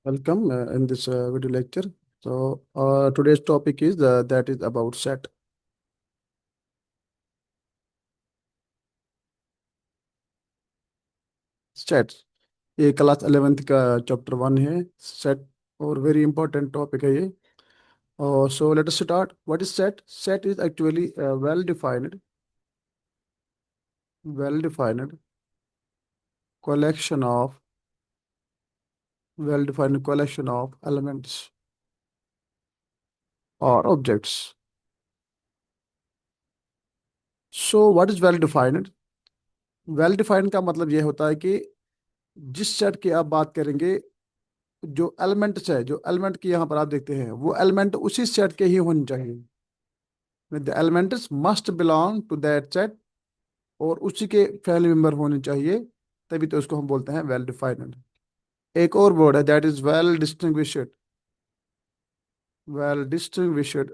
Welcome in this video lecture. Today's topic is that is about set. Sets ये class 11th का chapter 1 है set और very important topic है ये. और so let us start. What is set? Set is actually well defined collection of well defined collection of elements or objects. So what is well defined? Well defined का मतलब ये होता है कि जिस सेट की आप बात करेंगे, जो एलिमेंट्स है, जो एलिमेंट की यहाँ पर आप देखते हैं, वो एलिमेंट उसी सेट के ही होने चाहिए. The elements must belong to that set और उसी के फैमिली मेंबर होने चाहिए, तभी तो उसको हम बोलते हैं वेल डिफाइंड. एक और वर्ड है that is well distinguished. Well distinguished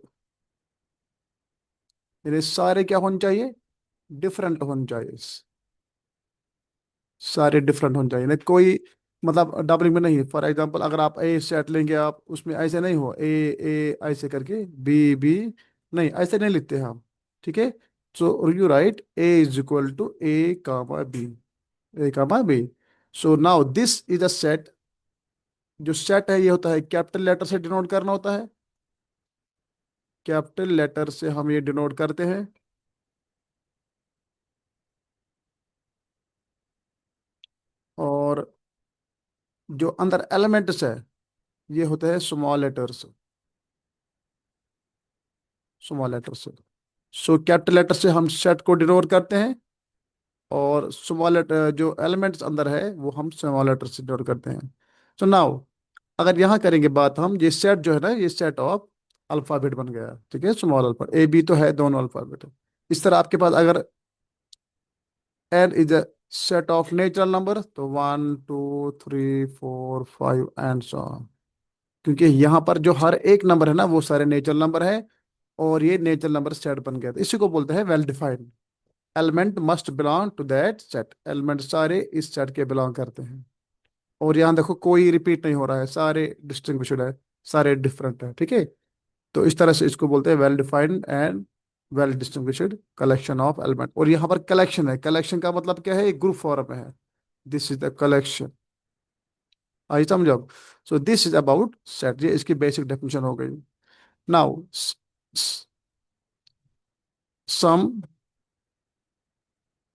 यानी सारे क्या होने चाहिए? डिफरेंट होने चाहिए. सारे डिफरेंट होने चाहिए, नहीं कोई मतलब डबलिंग में नहीं. फॉर एग्जांपल अगर आप ए सेट लेंगे, आप उसमें ऐसे नहीं हो ए ए ऐसे करके बी बी, नहीं ऐसे नहीं लिखते हैं हम. ठीक है. So you write A is equal to A comma B, A comma B. So now this is a set. जो सेट है ये होता है कैपिटल लेटर से डिनोट करना होता है. कैपिटल लेटर से हम ये डिनोट करते हैं. और जो अंदर एलिमेंट्स है ये होते हैं स्मॉल लेटर्स. स्मॉल लेटर से. सो कैपिटल लेटर से हम सेट को डिनोट करते हैं, और स्मॉल लेटर जो एलिमेंट्स अंदर है वो हम स्मॉल लेटर से डिनोट करते हैं. सो नाउ अगर यहाँ करेंगे बात हम, ये सेट जो है ना, ये सेट ऑफ अल्फाबेट बन गया. ठीक है. स्मॉल अल्फाबेट ए बी तो है, दोनों अल्फाबेट है. इस तरह आपके पास अगर N is a set of natural number, तो 1 2 3 4 5 एंड सो ऑन. क्योंकि यहाँ पर जो हर एक नंबर है ना, वो सारे नेचुरल नंबर है, और ये नेचुरल नंबर सेट बन गया. तो इसी को बोलते हैं well defined. Element must belong to that set. Element सारे इस सेट के बिलोंग करते हैं. और यहाँ देखो कोई रिपीट नहीं हो रहा है, सारे डिस्टिंग्विश्ड है, सारे डिफरेंट है. ठीक है. तो इस तरह से इसको बोलते हैं well defined and well distinguished collection of element. और यहाँ पर कलेक्शन है. कलेक्शन का मतलब क्या है? एक ग्रुप फॉर्म में है. This is the collection. आई समझो. So this is about set. ये इसकी बेसिक डेफिनेशन हो गई. Now some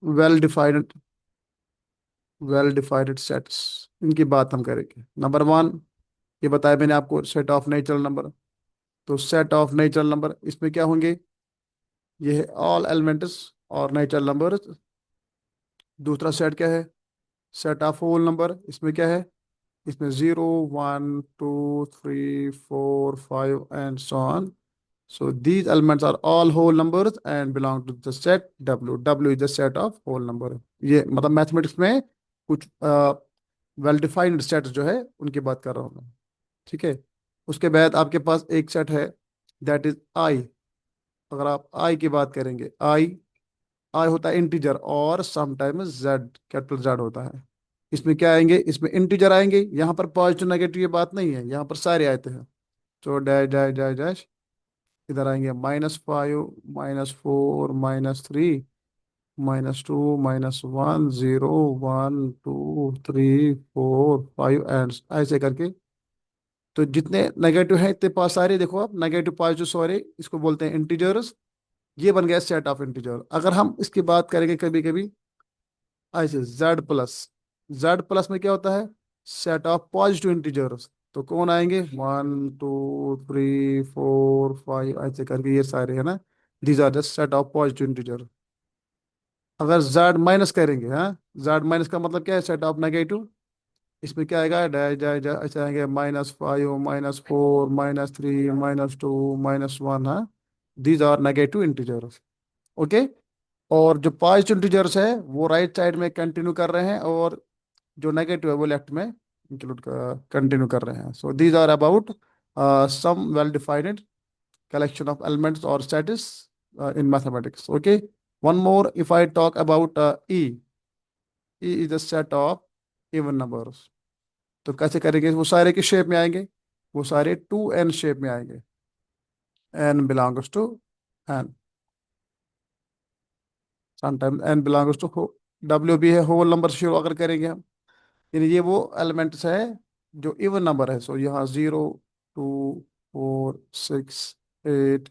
well defined well defined sets, इनकी बात हम करेंगे. नंबर 1, ये बताया मैंने आपको, सेट ऑफ नेचुरल नंबर. तो सेट ऑफ नेचुरल नंबर इसमें क्या होंगे? ये है ऑल एलिमेंट्स और नेचुरल नंबर. दूसरा सेट क्या है? Set of whole number. इसमें क्या है? इसमें 0 1 2 3 4 5 and so on. So these elements are all whole numbers and belong to the set W. W is the set of whole number. ये मतलब मैथमेटिक्स में कुछ वेल डिफाइंड सेट जो है उनकी बात कर रहा हूँ मैं. ठीक है. उसके बाद आपके पास एक सेट है दैट इज आई. अगर आप आई की बात करेंगे, आई आई होता है इंटीजर, और समटाइम्स जेड, कैपिटल जेड होता है. इसमें क्या आएंगे? इसमें इंटीजर आएंगे. यहाँ पर पॉजिटिव नेगेटिव ये बात नहीं है, यहाँ पर सारे आते हैं. तो डैश डैश डैश डैश इधर आएंगे -5 -4 -3 -2 -1 0 1 2 3 4 5 एंड ऐसे करके. तो जितने नेगेटिव हैं इतने पास सारे देखो आप, नेगेटिव पॉजिटिव सारे, इसको बोलते हैं इंटीजर्स. ये बन गया सेट ऑफ इंटीजर. अगर हम इसकी बात करेंगे कभी कभी ऐसे जेड प्लस में क्या होता है? Set of positive integers. तो कौन आएंगे? 1 2 3 4 5 ऐसे करके ये सारे है ना. These are the set of positive integer. अगर जेड माइनस करेंगे, हाँ, जेड माइनस का मतलब क्या है? Set of negative. इसमें क्या आएगा? डैश डैश डैश ऐसे आएंगे -5 -4 -3 -2 -1. हाँ, these are negative integers. Okay. और जो पॉजिटिव इंटीजर्स है वो राइट साइड में कंटिन्यू कर रहे हैं, और जो नेगेटिव है वो लेफ्ट में इंक्लूड कंटिन्यू कर रहे हैं. So these are about some well defined collection of elements or sets in mathematics. Okay. One more, if I talk about E. E is a set of even numbers. तो कैसे करेंगे, वो सारे किस shape में आएंगे, वो सारे 2n शेप में आएंगे। n belongs to n, sometimes n belongs to w भी है होल नंबर से शुरू अगर करेंगे हम, यानी ये वो एलिमेंट्स है जो इवन नंबर है। सो यहाँ 0 2 4 6 8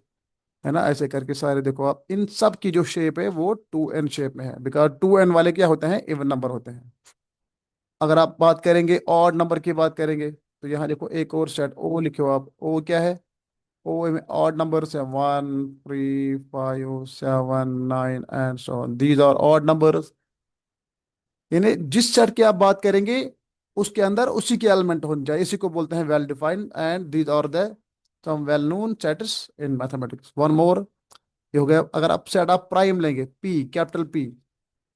है ना, ऐसे करके सारे देखो आप, इन सब की जो शेप है वो 2n शेप में है, बिकॉज 2n वाले क्या होते हैं, इवन नंबर होते हैं। अगर आप बात करेंगे ऑड नंबर की बात करेंगे, तो यहाँ देखो एक और सेट ओ लिखो आप, ओ क्या है, ओ में ऑड नंबर्स है 1 3 5 7 9 and so on, these are odd numbers. यानी जिस सेट की आप बात करेंगे उसके अंदर उसी के एलिमेंट होने चाहिए, इसी को बोलते हैं well defined, and these are the some well known sets in mathematics. One more, ये हो गया। अगर आप सेट आप प्राइम लेंगे, पी कैपिटल पी,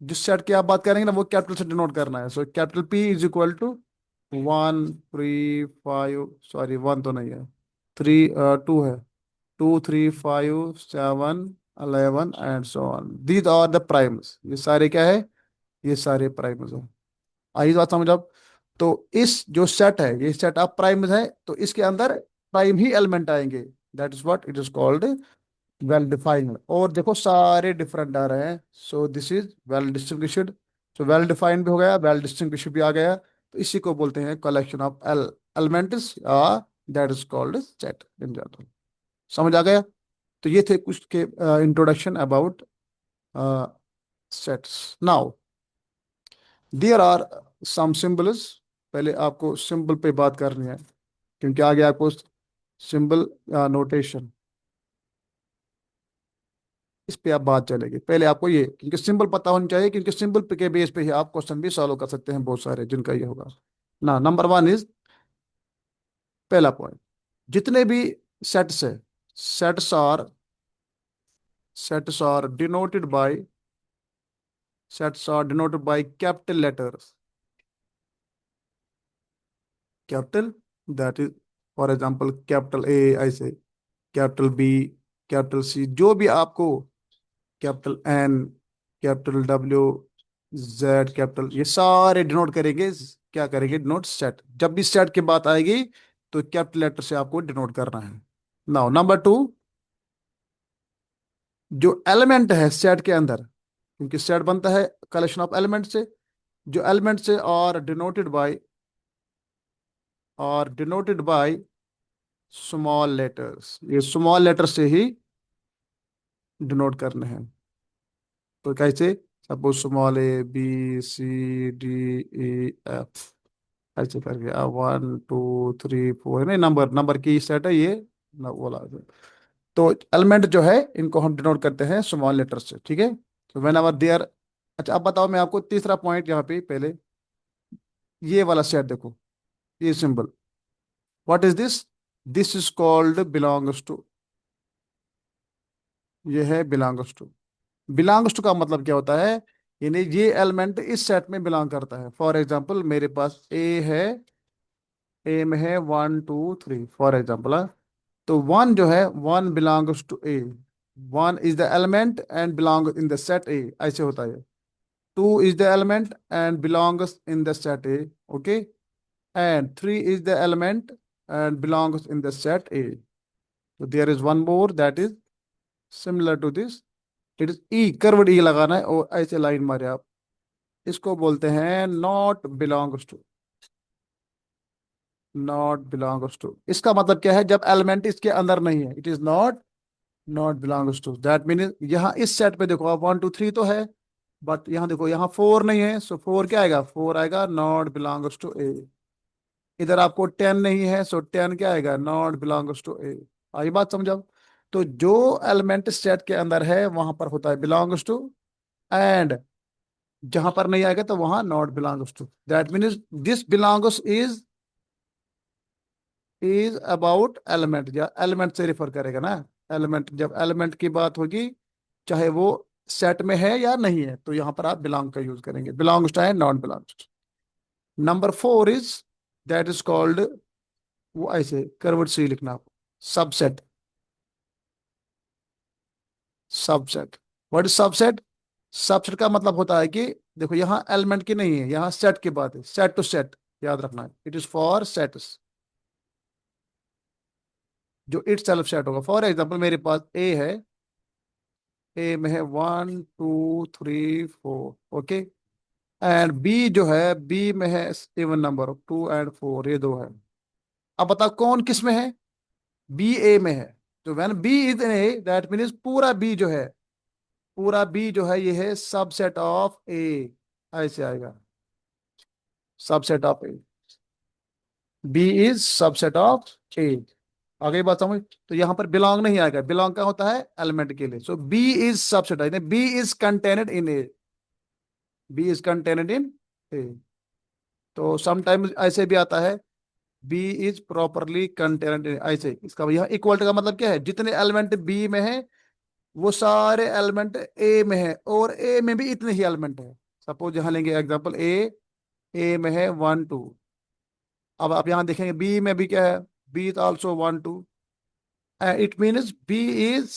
जिस सेट की आप बात करेंगे ना वो कैपिटल से डिनोट करना है। So capital P is equal to 1 3 5, sorry one तो नहीं है, 2 है, 2 3 5 7 11 and so on, these are the primes. ये सारे क्या है, ये सारे प्राइम्स हैं। आई बात समझ आप। तो इस जो सेट है, ये सेट ऑफ प्राइम्स है, तो इसके अंदर प्राइम ही एलिमेंट आएंगे, that is what it is called well defined. और देखो सारे डिफरेंट आ रहे हैं, so this is well distinguished. So well defined भी हो गया, वेल डिस्टिंग्विश्ड भी आ गया, तो इसी को बोलते हैं collection of elements, that is called set in general. समझ आ गया। तो ये थे कुछ के introduction about sets. Now there are some symbols, पहले आपको सिंबल पे बात करनी है, क्योंकि आगे आपको सिंबल नोटेशन, इस पे आप बात चलेगी। पहले आपको ये, क्योंकि सिंबल पता होनी चाहिए, क्योंकि सिंबल पे के बेस पे ही आप क्वेश्चन भी सॉल्व कर सकते हैं, बहुत सारे जिनका ये होगा ना। नंबर वन इज, पहला पॉइंट, जितने भी सेट्स है, sets are sets are denoted by sets are denoted by capital letters, capital, that is for example capital A, ऐसे कैपिटल बी, कैपिटल सी, जो भी आपको, capital N, capital W, Z, capital, ये सारे denote करेंगे, क्या करेंगे, डिनोट सेट। जब भी सेट की बात आएगी तो कैपिटल लेटर से आपको डिनोट करना है। नाउ नंबर टू, जो एलिमेंट है सेट के अंदर, क्योंकि सेट बनता है कलेक्शन ऑफ एलिमेंट से, जो एलिमेंट से और डिनोटेड बाय स्मॉल लेटर्स, ये स्मॉल लेटर से ही डिनोट करने हैं। तो कैसे, suppose small A B C D E F, ऐसे करके अब 1 2 3 4, नहीं नंबर नंबर की सेट है ये, ना बोला। तो एलिमेंट जो है इनको हम डिनोट करते हैं स्मॉल लेटर से, ठीक है। तो वेन एवर देयर, अच्छा अब बताओ, मैं आपको तीसरा पॉइंट यहाँ पे पहले, ये वाला सेट देखो, ये symbol, what is this, this is called belongs to, ये है बिलोंग्स टू। बिलोंग्स टू का मतलब क्या होता है, यानी ये एलिमेंट इस सेट में बिलोंग करता है। फॉर एग्जाम्पल मेरे पास ए है, ए में है 1 2 3 फॉर एग्जाम्पल, तो वन जो है, one belongs to A, one is the element and belong in the set A, ऐसे होता है। Two is the element and belongs in the set A, okay, and three is the element and belongs in the set A. तो there is one more that is similar to this, it is E, curved E लगाना है और ऐसे line मारे आप, इसको बोलते हैं not belongs to, not belongs to. इसका मतलब क्या है, जब एलिमेंट इसके अंदर नहीं है, it is not not belongs to, that mean यहाँ इस सेट पे देखो आप 1 2 3 तो है, बट यहाँ देखो यहाँ 4 नहीं है, सो 4 क्या आएगा, 4 आएगा नॉट बिलोंग्स टू ए। इधर आपको 10 नहीं है, सो 10 क्या आएगा, नॉट बिलोंग्स टू ए। आई बात समझो। तो जो एलिमेंट सेट के अंदर है वहां पर होता है बिलोंग्स टू, एंड जहां पर नहीं आएगा तो वहां not belongs to, that mean this belongs is about element, या एलिमेंट से रिफर करेगा ना। एलिमेंट, जब एलिमेंट की बात होगी, चाहे वो सेट में है या नहीं है, तो यहां पर आप बिलोंग का यूज करेंगे, belongs to and not belongs. Number four is, that is called, वो ऐसे कर्व्ड सी लिखना आप, subset, subset, what is subset. Subset का मतलब होता है कि देखो यहाँ एलिमेंट की नहीं है, यहाँ सेट की बात है, सेट टू सेट, याद रखना है, इट इज फॉर सेट्स जो इट सेल्फ सेट होगा। फॉर एग्जाम्पल मेरे पास ए है, ए में है 1 2 3 4, ओके। एंड बी जो है, बी में है इवन नंबर 2 और 4, ये दो है। अब बताओ कौन किस में है? बी ए में है। तो when B is in A, that means पूरा बी जो है, पूरा बी जो है ये है सबसेट ऑफ ए, ऐसे आएगा, subset of A. B is subset of A. आगे बात समझ? तो यहां पर बिलोंग नहीं आएगा, बिलोंग क्या होता है? एलिमेंट के लिए। So B is subset, B is contained in A, B is contained in A. तो समटाइम्स ऐसे भी आता है, B is properly contained in, ऐसे। इसका यह इक्वल का मतलब क्या है? जितने एलिमेंट बी में है वो सारे एलिमेंट ए में है, और ए में भी इतने ही एलिमेंट है। सपोज यहां लेंगे एग्जांपल ए में है 1 2। अब आप यहां देखेंगे बी में भी क्या है? B is also 1 2। It means B is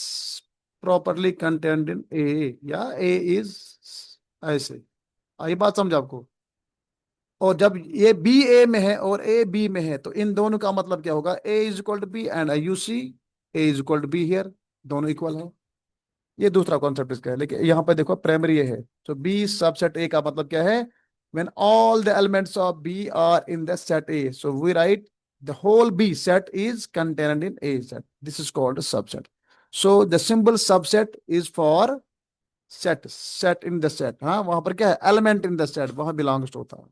properly contained in A, या ए इज, ऐसे। आई बात समझ आपको? और जब ये बी ए में है और ए बी में है, तो इन दोनों का मतलब क्या होगा? A is equal to B and you see A is equal to B here, दोनों इक्वल है। ये दूसरा कॉन्सेप्ट इसका है। लेकिन यहाँ पे देखो प्राइमरी ये है। तो बी सबसेट ए का मतलब क्या है? When all the elements of B are in the set A, so we write the whole B set is contained in A set, this is called subset. So the symbol subset is for set, set in the set. हाँ, वहां पर क्या है? Element in the set, वहां belongs होता है।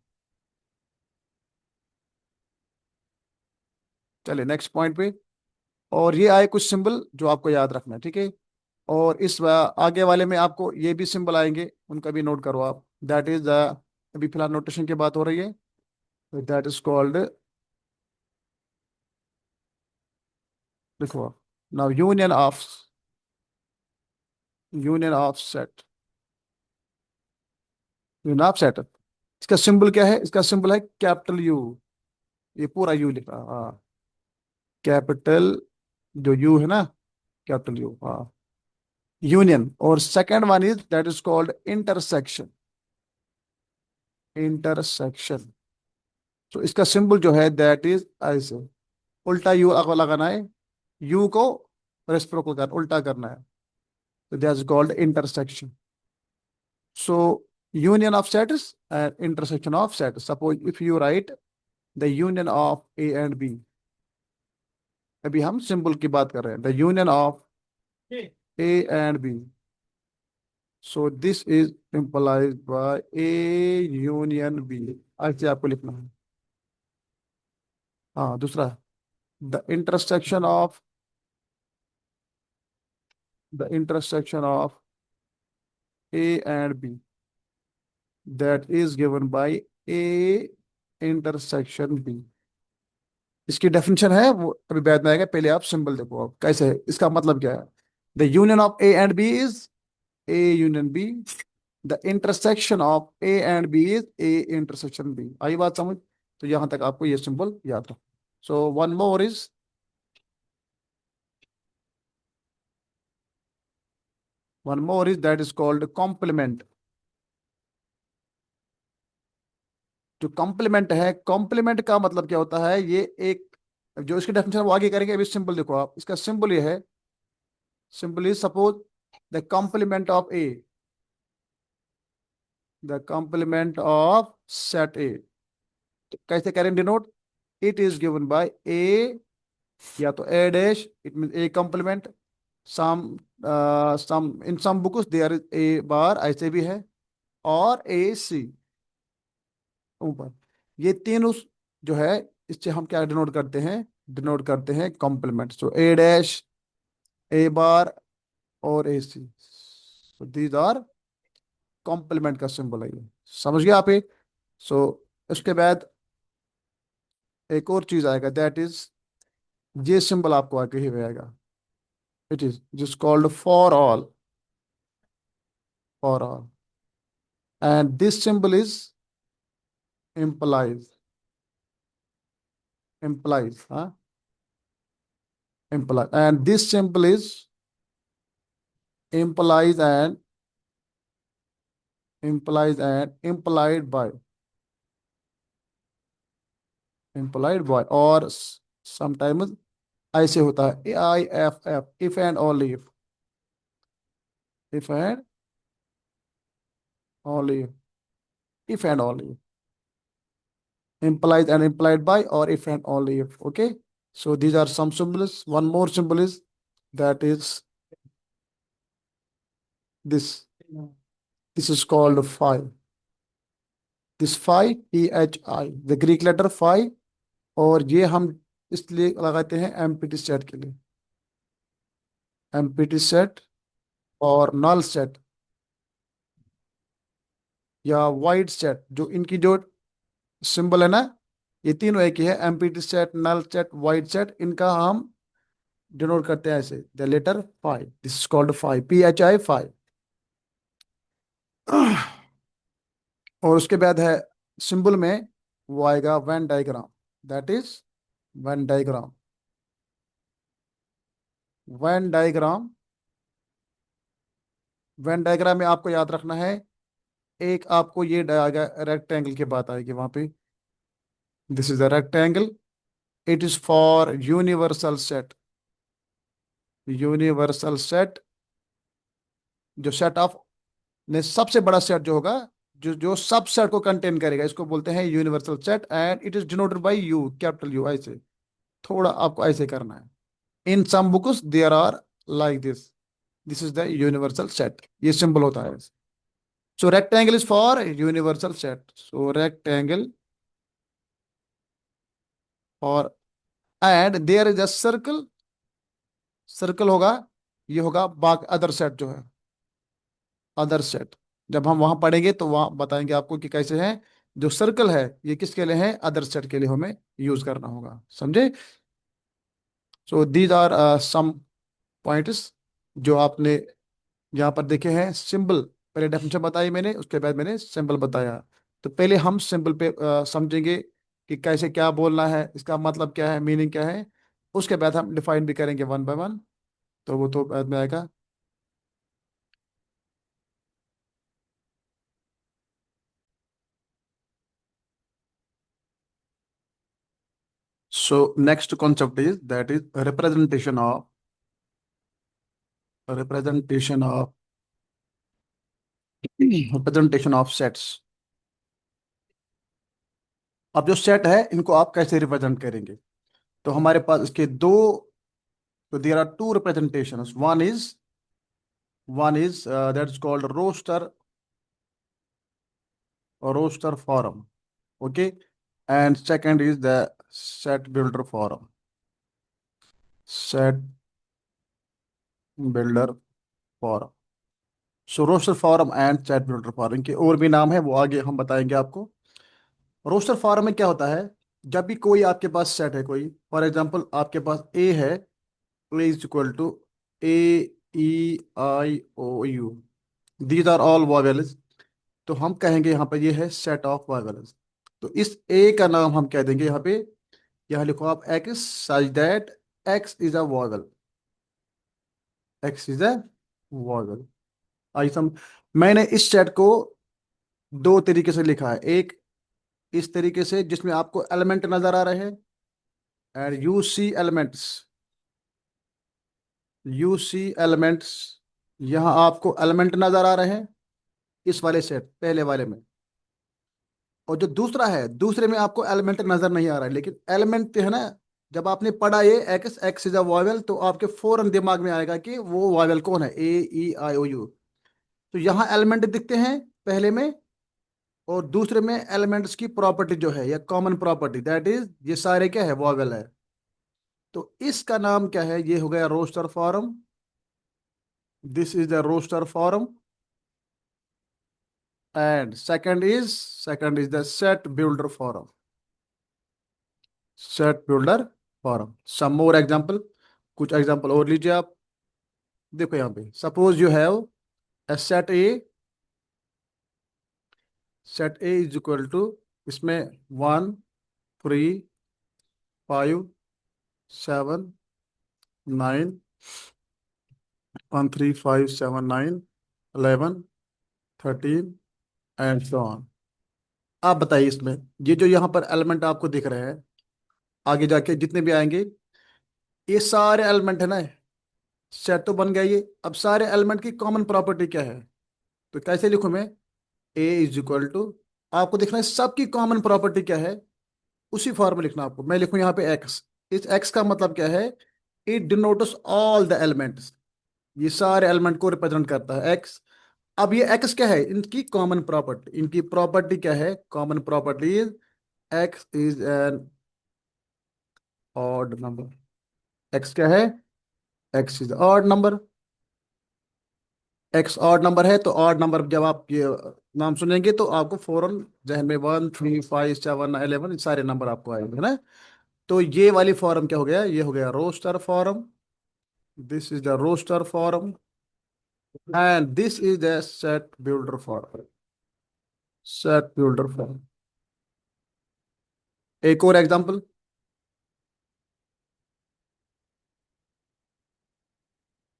चलिए next point पे। और ये आए कुछ सिंबल जो आपको याद रखना है, ठीक है। और इस आगे वाले में आपको ये भी सिंबल आएंगे, उनका भी नोट करो आप। दैट इज अभी फिलहाल नोटेशन की बात हो रही है, दैट इज कॉल्ड, देखो now union of set, union of set. इसका सिंबल क्या है? इसका सिंबल है कैपिटल यू। ये पूरा यू लिखा, हाँ, कैपिटल जो यू है ना, कैपिटल यू, हाँ, यूनियन। और second one is that is called intersection, intersection. तो इसका सिंबल जो है दैट इज ऐसे, उल्टा यू अगर लगाना है, यू को रेसिप्रोकल कर, उल्टा करना है, तो that is called intersection. So union of sets and intersection of sets. Suppose if you write the union of A and B, अभी हम सिंबल की बात कर रहे हैं, the union of A and B, so this is implies by A union B, ऐसे आपको लिखना है। हाँ, दूसरा, the intersection of, the intersection of A and B, that is given by A intersection B। इसकी डेफिनेशन है वो अभी बाद में आएगा, पहले आप सिंबल देखो आप कैसे है, इसका मतलब क्या है। The union of A and B is A union B, the intersection of A and B is A intersection B. आई बात समझ? तो यहां तक आपको ये सिंबल याद रखो। So one more is that is called complement. जो कॉम्प्लीमेंट है, कॉम्प्लीमेंट का मतलब क्या होता है? ये एक, जो इसकी डेफिनेशन वो आगे करेंगे, अभी सिंबल देखो आप। इसका सिंबल ये है, symbol is suppose the complement of A, the complement of set A. तो कैसे करें denote? It is given by A, या तो A dash, it mean A complement, some some in some books there is a bar, ऐसे भी है, और ए सी ऊपर। ये तीनों जो है, इससे हम क्या डिनोट करते हैं? डिनोट करते हैं कॉम्प्लीमेंट। सो ए डैश, ए बार, और ए सी, सो दीज आर कॉम्प्लीमेंट का सिंबल है ये। समझ गया आप? एक, सो उसके बाद एक और चीज आएगा, दैट इज, ये सिंबल आपको आगे ही आएगा, इट इज जिस called for all, and this symbol is implies, implies, हाँ, imply, and this symbol is implies and implied by, implied by, और समटाइम्स ऐसे होता है AIFF, if and only if, if and only if and only implies and implied by, or if and only if. Okay, so these are some symbols. One more symbol is, that is this. This is called phi. This phi, PHI, the Greek letter phi. और ये हम इसलिए लगाते हैं empty set के लिए, empty set और null set या वाइड सेट, जो इनकी जो सिंबल है ना, ये तीनों एक ही है, empty set, null set, void set, इनका हम डिनोट करते हैं ऐसे, the letter five, this is called five, PHI five. और उसके बाद है सिंबल में, वो आएगा Venn diagram, that is Venn diagram, Venn diagram. Venn diagram में आपको याद रखना है, एक आपको ये रेक्टेंगल की बात आएगी वहां पे, this is the rectangle, it is for universal set, universal set, जो सेट ऑफ ने सबसे बड़ा सेट जो होगा, जो जो सब सेट को कंटेन करेगा, इसको बोलते हैं universal set, and it is denoted by U, capital U, ऐसे थोड़ा आपको ऐसे करना है। In some books there are like this, this is the universal set, ये सिंबल होता है। So rectangle is for universal set, so rectangle, और and there is a circle, circle होगा, ये होगा बाकी अदर सेट जो है, अदर सेट, जब हम वहां पढ़ेंगे तो वहां बताएंगे आपको कि कैसे है। जो सर्कल है ये किसके लिए है, अदर सेट के लिए हमें यूज करना होगा, समझे। So these are some points जो आपने यहाँ पर देखे हैं। सिंबल, पहले डेफिनेशन बताई मैंने, उसके बाद मैंने सिंबल बताया। तो पहले हम सिंबल पे समझेंगे कि कैसे क्या बोलना है, इसका मतलब क्या है, मीनिंग क्या है। उसके बाद हम डिफाइन भी करेंगे वन बाय वन, तो वो तो बाद में आएगा। So next concept is, that is representation of representation of sets. अब जो सेट है इनको आप कैसे रिप्रेजेंट करेंगे, तो हमारे पास इसके दो, तो there are two representations, one is that's called roster forum, okay, and second is the set builder forum, set builder forum। So roster form and set builder form, इनके और भी नाम है, वो आगे हम बताएंगे आपको। रोस्टर फॉरम में क्या होता है, जब भी कोई आपके पास सेट है, कोई फॉर एग्जांपल आपके पास ए है, A is equal to AEIOU, these are all vowels, तो हम कहेंगे यहाँ पर ये है सेट ऑफ वॉवेल्स। तो इस ए का नाम हम कह देंगे यहाँ पे, यहाँ लिखो आप X, such that X is a vowel, X is a vowel. आई सम, मैंने इस सेट को दो तरीके से लिखा है, एक इस तरीके से जिसमें आपको एलिमेंट नजर आ रहे हैं, एंड यू सी एलिमेंट्स, यहाँ आपको एलिमेंट नजर आ रहे हैं इस वाले सेट पहले वाले में। और जो दूसरा है, दूसरे में आपको एलिमेंट नजर नहीं आ रहा है, लेकिन एलिमेंट है ना, जब आपने पढ़ा ये x, x is a vowel, तो आपके फौरन दिमाग में आएगा कि वो वॉवेल कौन है, AEIOU। तो यहाँ एलिमेंट दिखते हैं पहले में, और दूसरे में एलिमेंट्स की प्रॉपर्टी जो है, या कॉमन प्रॉपर्टी, दैट इज ये सारे क्या है, वॉवेल है। तो इसका नाम क्या है, ये हो गया roster form, this is the roster form, and second is the set builder form, set builder form. Some more example, कुछ एग्जांपल और लीजिए आप। देखो यहाँ पे, suppose you have a set A is equal to, इसमें 1 3 5 7 9, 1 3 5 7 9, 11 13 एंड सो ऑन। आप बताइए इसमें, ये जो यहाँ पर एलिमेंट आपको दिख रहे हैं, आगे जाके जितने भी आएंगे, ये सारे एलिमेंट है ना, सेट तो बन गया ये। अब सारे एलिमेंट की कॉमन प्रॉपर्टी क्या है, तो कैसे लिखूं मैं? ए इज इक्वल टू, आपको देखना है सबकी कॉमन प्रॉपर्टी क्या है, उसी फॉर्म में लिखना आपको। मैं लिखूं यहाँ पे एक्स, इस एक्स का मतलब क्या है? It denotes all the elements, ये सारे एलिमेंट को रिप्रेजेंट करता है एक्स। अब ये एक्स क्या है? इनकी कॉमन प्रॉपर्टी, इनकी प्रॉपर्टी क्या है? Common property is x is an odd number. X क्या है? X is odd number. X odd number है, तो ऑड नंबर जब आप ये नाम सुनेंगे तो आपको फौरन जहन में 1 3 5 7 11 सारे नंबर आपको आएंगे ना। तो ये वाली फॉर्म क्या हो गया? ये हो गया roster form. This is the roster form and this is the set builder form. Set builder form. एक और example.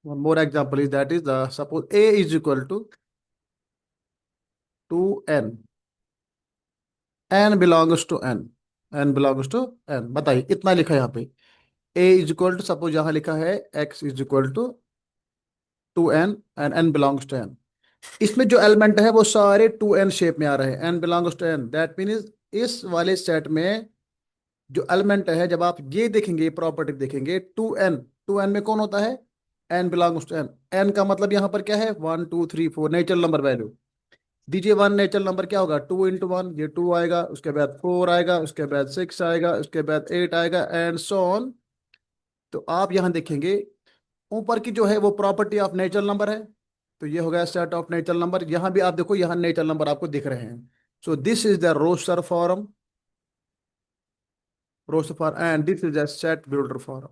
One more example is that is the suppose a is equal to 2n, n belongs to n, n belongs to n। बताइए इतना लिखा है यहाँ पे। a is equal to, suppose यहाँ लिखा है x is equal to 2n and n belongs to n। इसमें जो एलिमेंट है वो सारे 2n शेप में आ रहे हैं, n belongs to n। That means इस वाले सेट में जो एलिमेंट है, जब आप ये देखेंगे, प्रॉपर्टी देखेंगे, 2n, 2n में कौन होता है? n belongs to n। n का मतलब यहाँ पर क्या है? 1 2 3 4 नेचुरल नंबर वैल्यू दीजिए। वन नेचुरल नंबर क्या होगा? 2 × 1, ये 2 आएगा, उसके बाद 4 आएगा, उसके बाद 6 आएगा, उसके बाद 8 आएगा एंड सो ऑन। तो आप यहाँ देखेंगे ऊपर की जो है वो प्रॉपर्टी ऑफ नेचुरल नंबर है, तो ये हो गया सेट ऑफ नेचुरल नंबर। यहाँ भी आप देखो, यहाँ नेचुरल नंबर आपको दिख रहे हैं। So this is the roster form, roster form and this is the set builder form.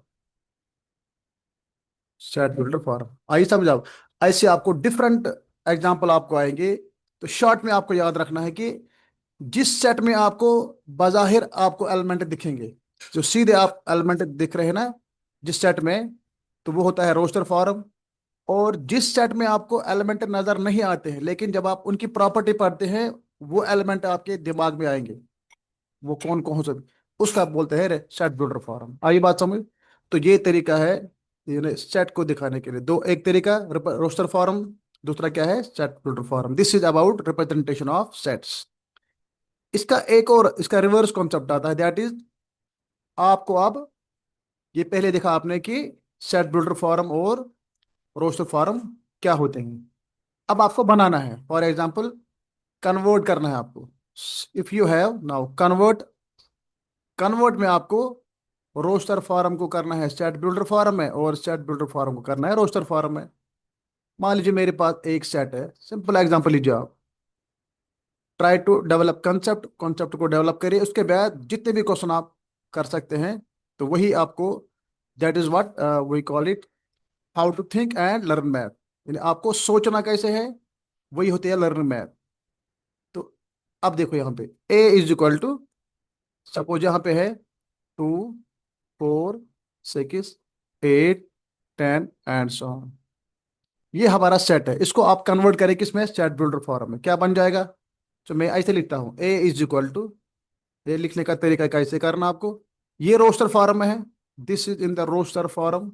Set builder form आई समझ आप? ऐसे आपको डिफरेंट एग्जांपल आपको आएंगे। तो शॉर्ट में आपको याद रखना है कि जिस सेट में आपको बाजाहिर आपको एलिमेंट दिखेंगे, जो सीधे आप एलिमेंट दिख रहे हैं ना जिस सेट में, तो वो होता है रोस्टर फॉर्म। और जिस सेट में आपको एलिमेंट नजर नहीं आते हैं, लेकिन जब आप उनकी प्रॉपर्टी पढ़ते हैं, वो एलिमेंट आपके दिमाग में आएंगे, वो कौन कौन से, उसका बोलते हैं सेट बिल्डर फॉर्म। आई बात समझ? तो ये तरीका है सेट को दिखाने के लिए। दो, एक तरीका रोस्टर फॉर्म, दूसरा क्या है? Set builder form. This is about representation of sets. इसका एक और इसका रिवर्स कॉन्सेप्ट आता है, दैट इज आपको अब, ये पहले देखा आपने कि सेट बिल्डर फॉर्म और रोस्टर फॉर्म क्या होते हैं। अब आपको बनाना है, फॉर एग्जांपल कन्वर्ट करना है आपको। If you have now convert, convert में आपको रोस्टर फॉर्म को करना है सेट बिल्डर फॉर्म में, और सेट बिल्डर फॉर्म को करना है रोस्टर फॉर्म में। मान लीजिए मेरे पास एक सेट है, सिंपल एग्जांपल लीजिए आप। Try to develop concept, concept को डेवलप करिए, उसके बाद जितने भी क्वेश्चन आप कर सकते हैं, तो वही आपको, that is what we call it how to think and learn math. यानी आपको सोचना कैसे है, वही होती है लर्न मैथ। तो अब देखो यहाँ पे ए इज इक्वल टू, सपोज यहाँ पे है 2 4 6 8 10 एंड सो ऑन। ये हमारा सेट है, इसको आप कन्वर्ट करें किसमें? सेट बिल्डर फॉर्म में। क्या बन जाएगा? तो मैं ऐसे लिखता हूँ ए इज इक्वल टू, ये लिखने का तरीका कैसे करना आपको, ये रोस्टर फॉर्म में है, this is in the roster form,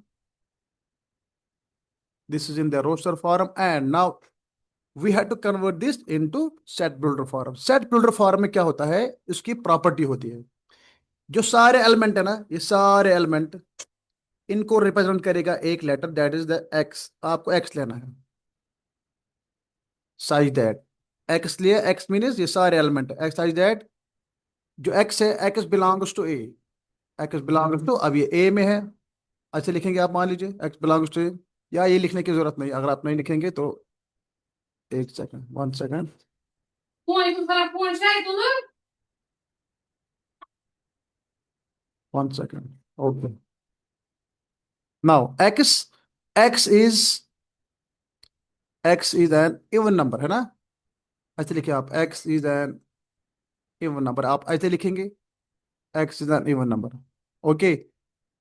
this is in the roster form and now we have to convert this into set builder form. Set builder form में क्या होता है? इसकी प्रॉपर्टी होती है, जो सारे एलिमेंट है ना, ये सारे एलिमेंट, इनको रिप्रेजेंट करेगा एक letter, that is the X. आपको एक्स लेना है, साइज दैट एक्स लिए, एक्स मीन ये सारे एलिमेंट एक्स साइज दैट। जो एक्स है, X belongs to A, X belongs to, अब ये ए में है, ऐसे लिखेंगे आप, मान लीजिए एक्स बिलोंग्स टू, या ये लिखने की जरूरत नहीं, अगर आप नहीं लिखेंगे तो, एक second, 1 second, one second, okay. Now x, x is, x is N even number है ना, ऐसे लिखिए आप, x is N even number, आप ऐसे लिखेंगे x is N even number, okay.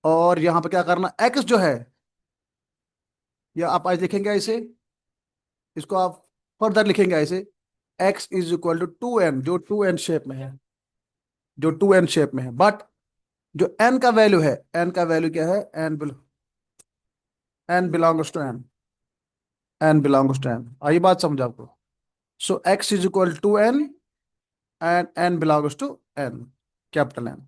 और यहाँ पे क्या करना, एक्स जो है, या आप ऐसे लिखेंगे ऐसे, इसको आप फर्दर लिखेंगे ऐसे, x is equal to 2n, जो 2n शेप में है, जो 2n शेप में है, बट जो एन का वैल्यू है, एन का वैल्यू क्या है, N belongs to N, N belongs to N. आई बात समझ आपको? So X is equal to N and N belongs to N, capital N.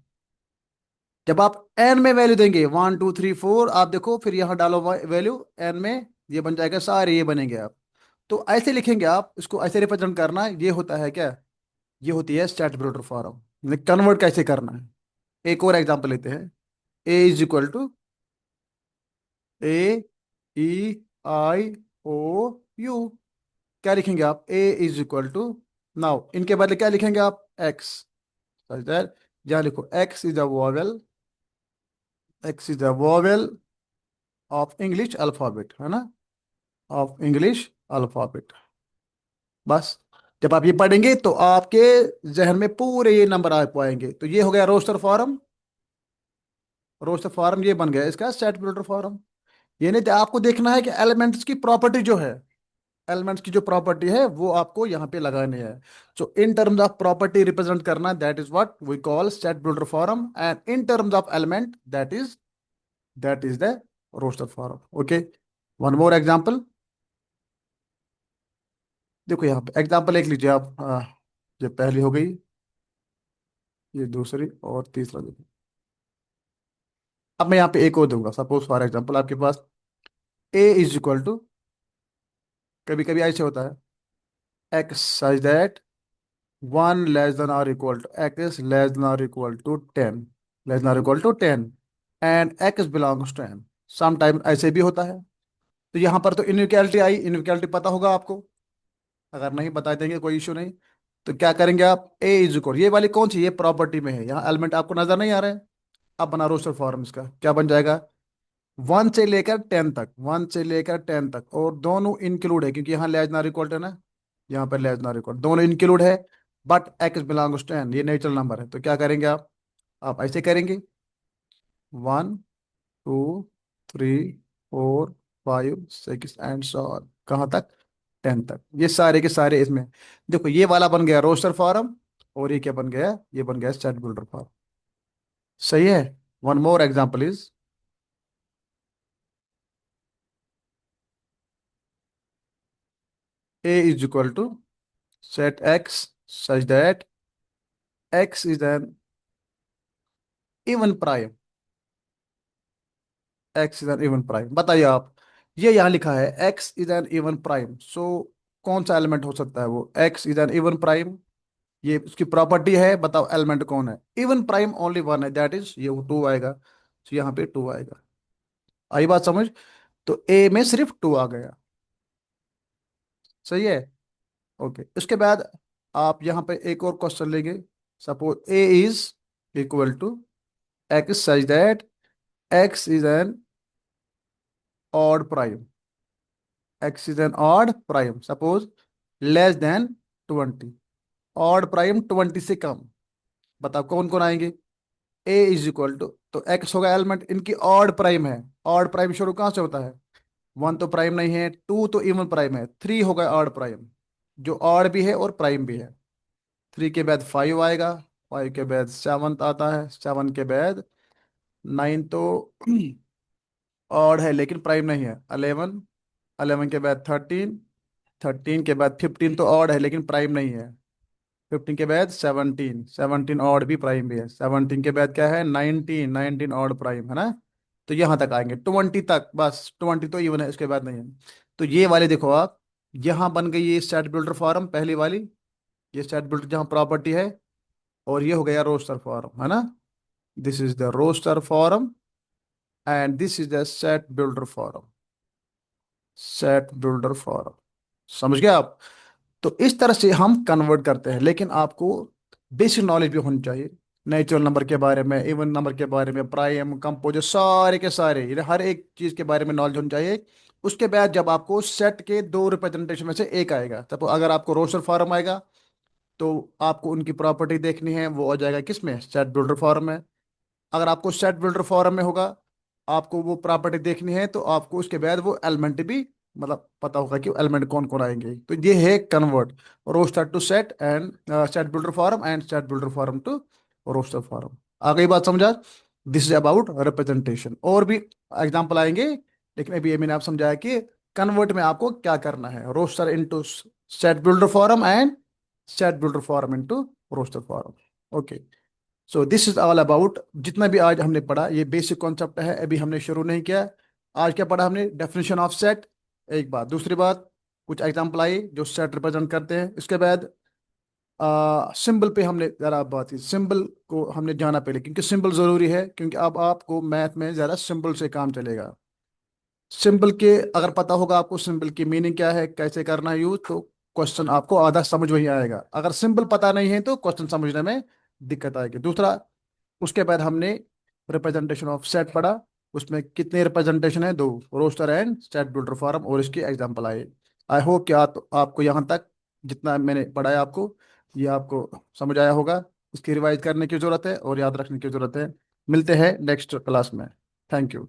जब आप एन में वैल्यू देंगे 1 2 3 4, आप देखो फिर यहाँ डालो वैल्यू एन में, ये बन जाएगा, सारे ये बनेंगे आप। तो ऐसे लिखेंगे आप इसको, ऐसे रिप्रेजेंट करना, ये होता है क्या, ये होती है स्टेट बिल्डर फॉर्म। कन्वर्ट कैसे करना है, एक और एग्जांपल लेते हैं। A is equal to A E I O U, क्या लिखेंगे आप, A is equal to, now इनके बदले क्या लिखेंगे आप, एक्स, यहाँ लिखो X is a vowel, X is a vowel of English alphabet, है ना, ऑफ इंग्लिश अल्फाबेट। बस जब आप ये पढ़ेंगे तो आपके जहन में पूरे ये नंबर आ पाएंगे। तो ये हो गया रोस्टर फॉर्म, रोस्टर फॉर्म ये बन गया इसका सेट बिल्डर फॉर्म। ये नहीं, आपको देखना है कि एलिमेंट्स की प्रॉपर्टी जो है, एलिमेंट्स की जो प्रॉपर्टी है वो आपको यहाँ पे लगानी है। So in terms of property represent करना, that is what we call set builder form, and in terms of element that is the roster form. Okay, one more example. देखो यहाँ पे एग्जांपल एक लीजिए आप, ये पहली हो गई, ये दूसरी और तीसरा देखो। अब मैं यहाँ पे एक और दूंगा, सपोज फॉर एग्जांपल आपके पास ए इज इक्वल टू, कभी कभी ऐसे होता है, X such that 1 < <10, less than और equal to 10 and X belongs to N. Some time ऐसे भी होता है। तो यहाँ पर तो इनइक्वालिटी आई, इनइक्वालिटी पता होगा आपको, अगर नहीं बता देंगे कोई इशू नहीं। तो क्या करेंगे आप, ए इज इक्वल, ये वाली कौन सी, ये प्रॉपर्टी में है, यहाँ एलिमेंट आपको नजर नहीं आ रहे हैं। अब बना रोस्टर फॉर्म, इसका क्या बन जाएगा, 1 से लेकर 10 तक, 1 से लेकर 10 तक, और दोनों इंक्लूड है क्योंकि यहाँ लेस नॉर इक्वल टू ना, यहाँ पर लेस नॉर इक्वल, दोनों इंक्लूड है। But X belongs to N, ये नेचुरल नंबर है। तो क्या करेंगे आप ऐसे करेंगे, 1 2 3 4 5 6 एंड सो ऑन, कहाँ तक, 10 तक। ये सारे के सारे इसमें, देखो ये वाला बन गया रोस्टर फॉर्म, और ये क्या बन गया, ये बन गया सेट बिल्डर फॉर्म। सही है। One more example is A is equal to set x such that x is an even prime, x is an even prime। बताइए आप, ये यहाँ लिखा है x is an even prime, सो कौन सा एलिमेंट हो सकता है वो, x is an even prime, ये उसकी प्रॉपर्टी है, बताओ एलिमेंट कौन है, इवन प्राइम ओनली वन है, दैट इज ये 2 आएगा, तो यहाँ पे 2 आएगा। आई बात समझ? तो ए में सिर्फ 2 आ गया। सही है। ओके, उसके बाद आप यहाँ पे एक और क्वेश्चन लेंगे। Suppose A is equal to X such that X is an odd prime, X is an odd prime, suppose less than 20, odd prime 20 से कम। बताओ कौन कौन आएंगे, ए इज इक्वल टू, तो एक्स होगा एलिमेंट, इनकी ऑड प्राइम है, ऑड प्राइम शुरू कहाँ से होता है, 1 तो प्राइम नहीं है, 2 तो इवन प्राइम है, 3 होगा ऑड प्राइम, जो ऑड भी है और प्राइम भी है। 3 के बाद 5 आएगा, 5 के बाद 7 आता है, 7 के बाद 9 तो ऑड है लेकिन प्राइम नहीं है, 11, 11 के बाद 13, 13 के बाद 15 तो ऑड है लेकिन प्राइम नहीं है, 15 के बाद 17, 17 ऑड भी प्राइम भी है, 17 के बाद क्या है, 19, 19 ऑड प्राइम है ना। तो यहाँ तक आएंगे 20 तक, बस 20 तो इवन है, इसके बाद नहीं है। तो ये वाले देखो आप, यहाँ बन गई ये सेट बिल्डर फॉर्म पहली वाली, ये सेट बिल्डर जहाँ प्रॉपर्टी है, और ये हो गया रोस्टर फॉर्म, है ना। This is the roster form and this is the set builder form, set builder form. समझ गए आप? तो इस तरह से हम कन्वर्ट करते हैं, लेकिन आपको बेसिक नॉलेज भी होनी चाहिए, नेचुरल नंबर के बारे में, इवन नंबर के बारे में, प्राइम कंपोजिट सारे के सारे, ये हर एक चीज के बारे में नॉलेज होनी चाहिए। उसके बाद जब आपको सेट के 2 रिप्रेजेंटेशन में से एक आएगा, तब अगर आपको रोस्टर फॉर्म आएगा तो आपको उनकी प्रॉपर्टी देखनी है, वो हो जाएगा किसमें, सेट बिल्डर फॉर्म में। अगर आपको सेट बिल्डर फॉर्म में होगा, आपको वो प्रॉपर्टी देखनी है, तो आपको उसके बाद वो एलिमेंट भी मतलब पता होगा कि एलिमेंट कौन कौन आएंगे। तो ये है convert, roster to set and set builder form and set builder form to roster form. आ गई बात समझा? This is about representation. और भी एग्जाम्पल आएंगे, लेकिन अभी ये मैंने आप समझाया कि कन्वर्ट में आपको क्या करना है, roster into set builder form and set builder form into roster form. Okay, so this is all about, जितना भी आज हमने पढ़ा ये बेसिक कॉन्सेप्ट है, अभी हमने शुरू नहीं किया। आज क्या पढ़ा हमने, डेफिनेशन ऑफ सेट, एक बात। दूसरी बात, कुछ एग्जाम्पल आए जो सेट रिप्रेजेंट करते हैं। इसके बाद सिंबल पे हमने जरा बात की, सिंबल को हमने जाना पहले, क्योंकि सिंबल जरूरी है, क्योंकि अब आपको मैथ में ज्यादा सिंबल से काम चलेगा। सिंबल के अगर पता होगा आपको सिंबल की मीनिंग क्या है, कैसे करना है यूज, तो क्वेश्चन आपको आधा समझ वही आएगा। अगर सिंबल पता नहीं है तो क्वेश्चन समझने में दिक्कत आएगी। दूसरा, उसके बाद हमने रिप्रेजेंटेशन ऑफ सेट पढ़ा, उसमें कितने रिप्रेजेंटेशन है, दो, roster and set builder form, और इसके एग्जांपल आए। आई होप कि आपको यहाँ तक जितना मैंने पढ़ाया आपको, ये आपको समझ आया होगा। इसकी रिवाइज करने की जरूरत है और याद रखने की जरूरत है। मिलते हैं नेक्स्ट क्लास में। Thank you.